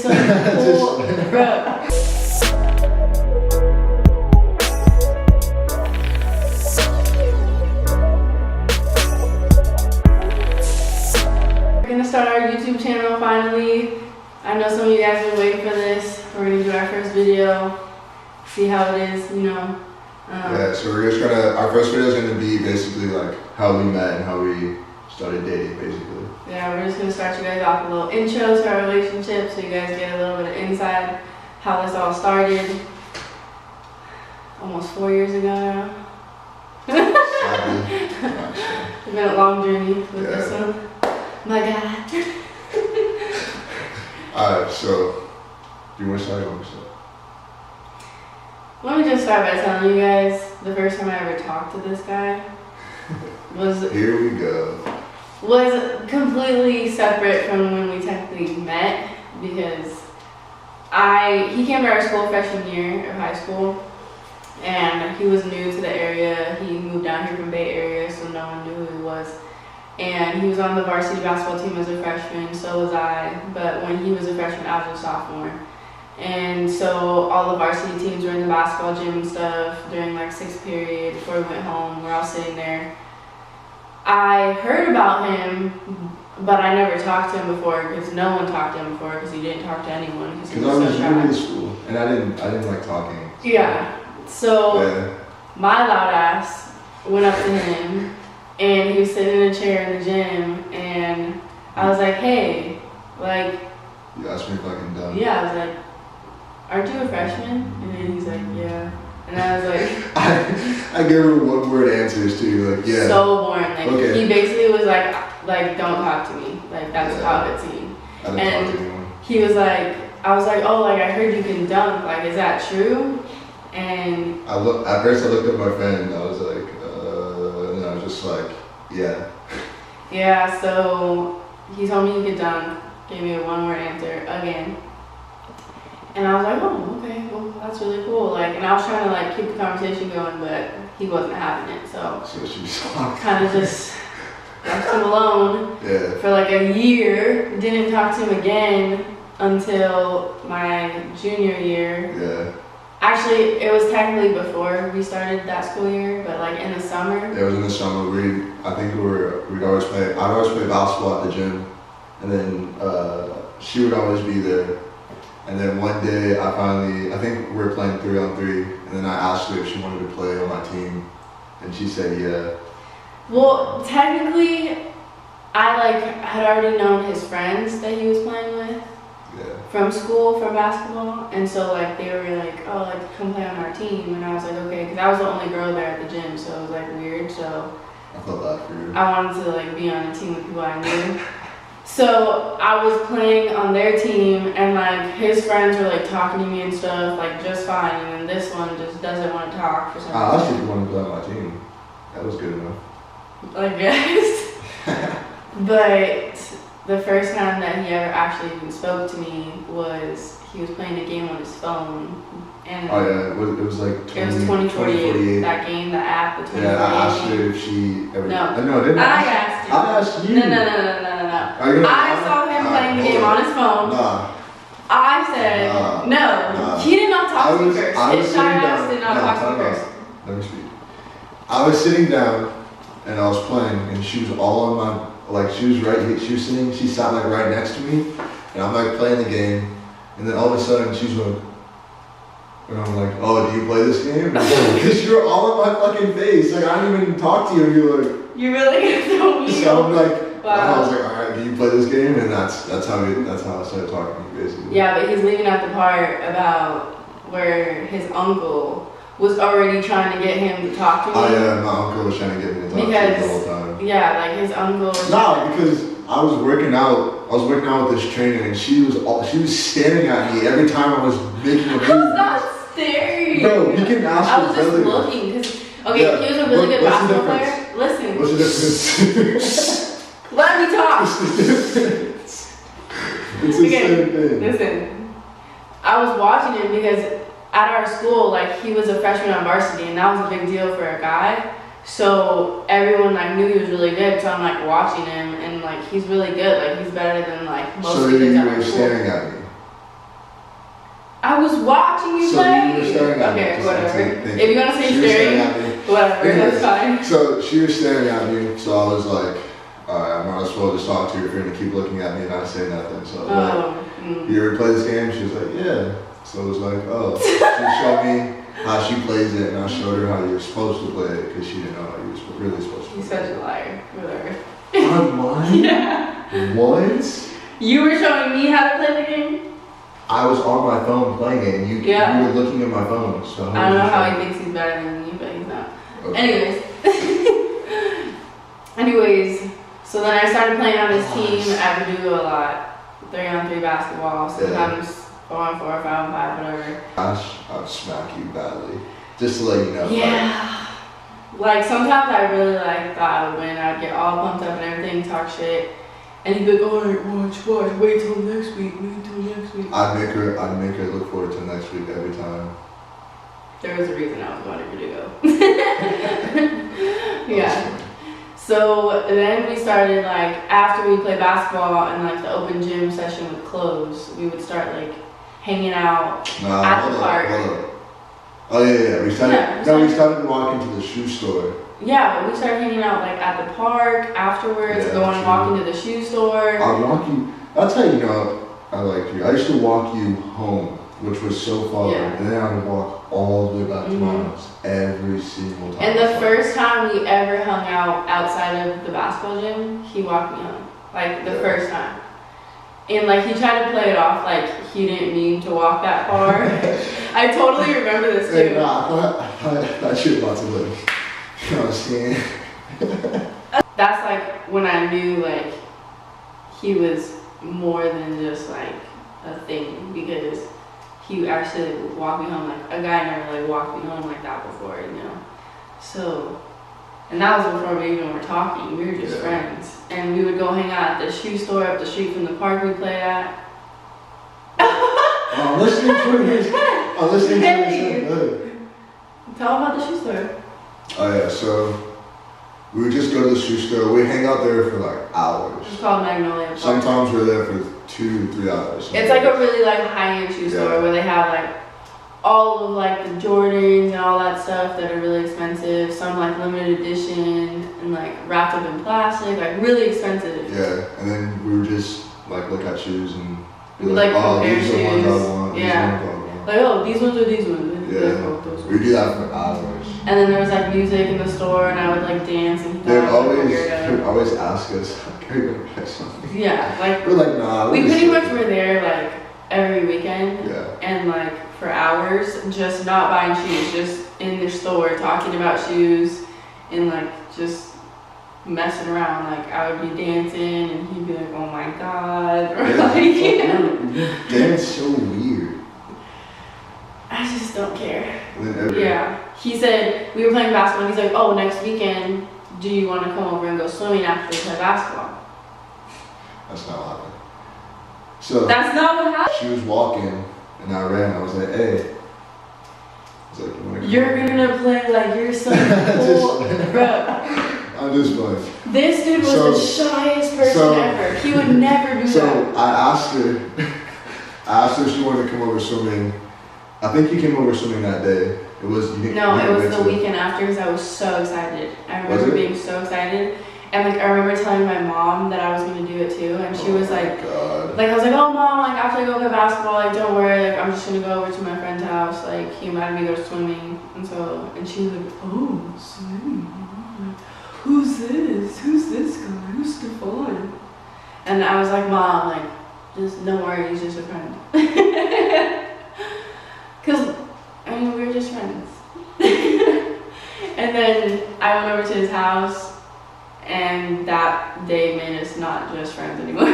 so cool, bro. We're gonna start our YouTube channel finally. I know some of you guys have been waiting for this. We're gonna do our first video, see how it is, you know. Yeah, so we're just gonna, our first video is gonna be basically like how we met and how we started dating, basically. Yeah, we're just gonna start you guys off with a little intro to our relationship so you guys get a little bit of insight how this all started. Almost 4 years ago now. It's been a long journey with this one. My God. Alright, so do you want to start or you want me to start? Let me just start by telling you guys the first time I ever talked to this guy was Here we go. Was completely separate from when we technically met because he came to our school freshman year of high school and he was new to the area. He moved down here from Bay Area, so no one knew who he was. And he was on the varsity basketball team as a freshman, so was I. But when he was a freshman, I was a sophomore. And so all the varsity teams were in the basketball gym and stuff during like 6th period before we went home. We're all sitting there. I heard about him, but I never talked to him before because no one talked to him before because he didn't talk to anyone because he was so shy. I was new to school and I didn't like talking. Yeah. So my loud ass went up to him and he was sitting in a chair in the gym and I was like, hey, like. You asked me if I can dunk. Yeah, I was like, aren't you a freshman? And then he's like, yeah. And I was like, I gave her one word answers to you, like, yeah. So boring. Like, he basically was like, don't talk to me. Like, that's how it seemed. I didn't talk to anyone. He was like, I was like, oh, like, I heard you can dunk. Like, is that true? And at first I looked at my friend and I was like, and I was just like, yeah. Yeah, so he told me he could dunk, gave me a one-word answer again. And I was like, oh, okay, well, that's really cool. Like, and I was trying to like keep the conversation going, but he wasn't having it. So she kind of just left him alone for like a year. Didn't talk to him again until my junior year. Yeah. Actually, it was technically before we started that school year, but like in the summer. Yeah, it was in the summer. I'd always play basketball at the gym, and then she would always be there. And then one day I think we were playing 3-on-3, and then I asked her if she wanted to play on my team, and she said yeah. Well, technically, I had already known his friends that he was playing with from school for basketball, and so like they were like, oh, like come play on our team, and I was like, okay, because I was the only girl there at the gym, so it was like weird. So I felt bad for you. I wanted to like be on a team with people I knew. So I was playing on their team and like his friends were like talking to me and stuff like just fine, and then this one just doesn't want to talk for some reason. I asked if you wanted to play on my team. That was good enough. I guess. But the first time that he ever actually even spoke to me was he was playing a game on his phone. And oh yeah, it was like 2048. That game, the app, the 2048. Yeah, I asked her if she ever. No, didn't I? I asked you. I asked you. No. I saw him playing the game on his phone. Nah. I said no. He did not talk to me first. His shy ass did not talk to me first. Let me speak. I was sitting down and I was playing, and she was all on my she was right here. She was sitting. She sat like right next to me, and I'm like playing the game, and then all of a sudden she's like. And I'm like, oh, do you play this game? Because you're all in my fucking face. Like, I didn't even talk to you. And you're like, you're really gonna throw me. So I'm like, wow. I was like, all right, do you play this game? And that's how I started talking to you, basically. Yeah, but he's leaving out the part about where his uncle was already trying to get him to talk to me. Oh yeah, my uncle was trying to get me to talk to you the whole time. Yeah, like his uncle was because I was working out with this trainer, and she was staring at me every time I was making a move. Staring. Bro, you can ask I was just looking because he was a really good basketball player. Listen. What's the difference? Let me talk. What's the difference? It's the same thing. Listen. I was watching him because at our school, like he was a freshman on varsity, and that was a big deal for a guy. So everyone like knew he was really good. So I'm like watching him, and like he's really good. Like he's better than like most of the kids at our school. So you were staring at me. I was watching you So play. you were staring at me. Okay, Just whatever. thank If you you. want to say She was staring staring, at me. whatever, Anyways, that's fine. So she was staring at me, so I was like, alright, I might as well just talk to her if you're gonna keep looking at me and not say nothing. So I was like, you ever play this game? She was like, yeah. So I was like, oh. She showed me how she plays it, and I showed her how you're supposed to play it because she didn't know how you were really supposed to You're play such a liar. Whatever. it. Online? Yeah. What? You were showing me how to play the game? I was on my phone playing it, and you were looking at my phone. So I don't know how he thinks he's better than me, but he's not. Okay. Anyways, so then I started playing on his team. I would do a lot. 3-on-3 basketball, sometimes 4-on-4, 5-on-5, whatever. Gosh, I'd smack you badly. Just to let you know. Yeah. Like sometimes I really thought I would win. I'd get all pumped up and everything, talk shit. And he'd be like, alright, watch, wait till next week. I'd make her look forward to next week every time. There was a reason I was wanting her to go. Yeah. So then we started after we played basketball and the open gym session would close, we would start hanging out at the park. Hold up. Oh yeah. We started to walk into the shoe store. Yeah, but we started hanging out at the park afterwards, going and walking to the shoe store. I'll walk you. That's how you know I like you. I used to walk you home, which was so far, and then I would walk all the way back to my house every single time. And the first time we ever hung out outside of the basketball gym, he walked me home. The first time. And he tried to play it off he didn't mean to walk that far. I totally remember this too. Hey, I thought you were about to live. You know what I'm saying? That's when I knew he was more than just a thing, because he actually would walk me home. A guy never walked me home like that before, So, and that was before we even were talking. We were just friends, and we would go hang out at the shoe store up the street from the park we played at. I'm listening to this. Tell about the shoe store. Oh yeah, so we would just go to the shoe store. We hang out there for hours. It's called Magnolia Park. Sometimes we're there for 2-3 hours. It's a really high-end shoe store where they have all of the Jordans and all that stuff that are really expensive. Some limited edition and wrapped up in plastic, really expensive. Yeah, and then we would just look at shoes and be compare these are the ones I want. These ones are these ones. Yeah, we do that for hours. And then there was music in the store, and I would dance and they would always ask us, "Are you gonna buy something?" Yeah, we're nah. We pretty much were there every weekend. Yeah. And for hours, just not buying shoes, just in the store talking about shoes, and just messing around. I would be dancing, and he'd be like, "Oh my god," or you dance so weird. I just don't care. Yeah. He said, we were playing basketball, and he's like, oh, next weekend, do you want to come over and go swimming after we play basketball? That's not what happened. So that's not what happened? She was walking, and I ran. I was like, hey. I was like, you're gonna play you're so cool. Bro. I'm just playing. This dude was the shyest person ever. He would never do that. So I asked her if she wanted to come over swimming. I think you came over swimming that day. It was it was the weekend after, because I was so excited. I remember being so excited, and I remember telling my mom that I was gonna do it too, and she was God. I was like, oh mom, after I go play basketball, don't worry, I'm just gonna go over to my friend's house. He invited me to go swimming, and she was like, oh, swimming. Who's this? Who's this guy? Who's Stefan? And I was like, mom, just don't worry, he's just a friend. Because, we were just friends. And then I went over to his house, and that day made us not just friends anymore.